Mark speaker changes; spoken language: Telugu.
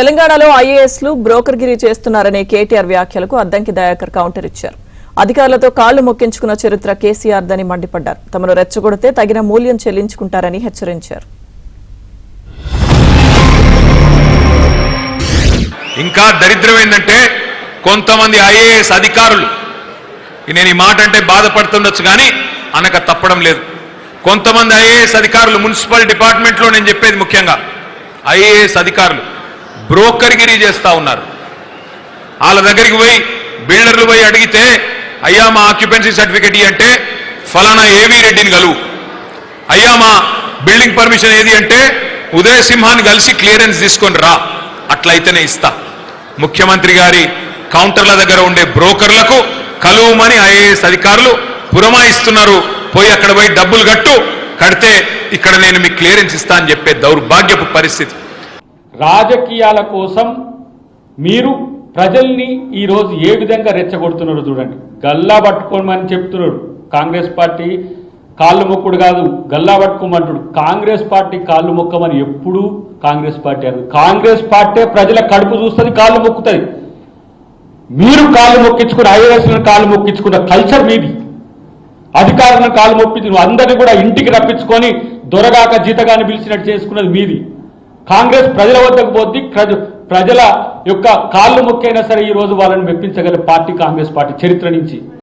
Speaker 1: తెలంగాణలో ఐఏఎస్లు బ్రోకర్గిరి చేస్తున్నారనే కేటీఆర్ వ్యాఖ్యలకు అద్దంకి దయాకర్ కౌంటర్ ఇచ్చారు. అధికారులతో కాళ్లు మొక్కించుకున్న చరిత్ర కేసీఆర్ దని మండిపడ్డారు. తమను రెచ్చగొడితే తగిన మూల్యం చెల్లించుకుంటారని హెచ్చరించారు.
Speaker 2: ఇంకా దరిద్రం ఏంటంటే కొంతమంది ఐఏఎస్ అధికారులు, నేను ఈ మాట అంటే బాధపడుతుండొచ్చు కానీ అనక తప్పడం లేదు. కొంతమంది ఐఏఎస్ అధికారులు మున్సిపల్ డిపార్ట్మెంట్లో, నేను చెప్పేది ముఖ్యంగా ఐఏఎస్ అధికారులు బ్రోకర్గిరి చేస్తూ ఉన్నారు. వాళ్ళ దగ్గరికి పోయి బిల్డర్లు పోయి అడిగితే, అయ్యా మా ఆక్యుపెన్సీ సర్టిఫికెట్ అంటే ఫలానా ఏవీ రెడ్డిని కలువు, అయ్యా మా బిల్డింగ్ పర్మిషన్ ఏది అంటే ఉదయ సింహాన్ని కలిసి క్లియరెన్స్ తీసుకొని రా, అట్లయితేనే ఇస్తా. ముఖ్యమంత్రి గారి కౌంటర్ల దగ్గర ఉండే బ్రోకర్లకు కలువమని ఐఏఎస్ అధికారులు పురమాయిస్తున్నారు. పోయి అక్కడ పోయి డబ్బులు కడితే ఇక్కడ నేను మీకు క్లియరెన్స్ ఇస్తా అని చెప్పే దౌర్భాగ్యపు పరిస్థితి.
Speaker 3: రాజకీయాల కోసం మీరు ప్రజల్ని ఈరోజు ఏ విధంగా రెచ్చగొడుతున్నారు చూడండి. గల్లా పట్టుకోమని చెప్తున్నారు. కాంగ్రెస్ పార్టీ కాళ్ళు మొక్కుడు కాదు, గల్లా పట్టుకోమంటుడు. కాంగ్రెస్ పార్టీ కాళ్ళు మొక్కమని ఎప్పుడు కాంగ్రెస్ పార్టీ అన్నారు. కాంగ్రెస్ పార్టీ ప్రజల కడుపు చూస్తుంది, కాళ్ళు మొక్కుతుంది. మీరు కాళ్ళు మొక్కించుకుని ఐఏఎస్లను కాళ్ళు మొక్కించుకున్న కల్చర్ మీది. అధికారులను కాళ్ళు మొప్పించు అందరినీ కూడా ఇంటికి రప్పించుకొని దొరగాక జీతగాని పిలిచినట్టు చేసుకున్నది మీది. కాంగ్రెస్ ప్రజల వద్దకు పోద్ది, ప్రజల యొక్క కాళ్ళు మొక్కైనా సరే ఈ రోజు వాళ్ళని మెప్పించగల పార్టీ కాంగ్రెస్ పార్టీ చరిత్ర నుంచి.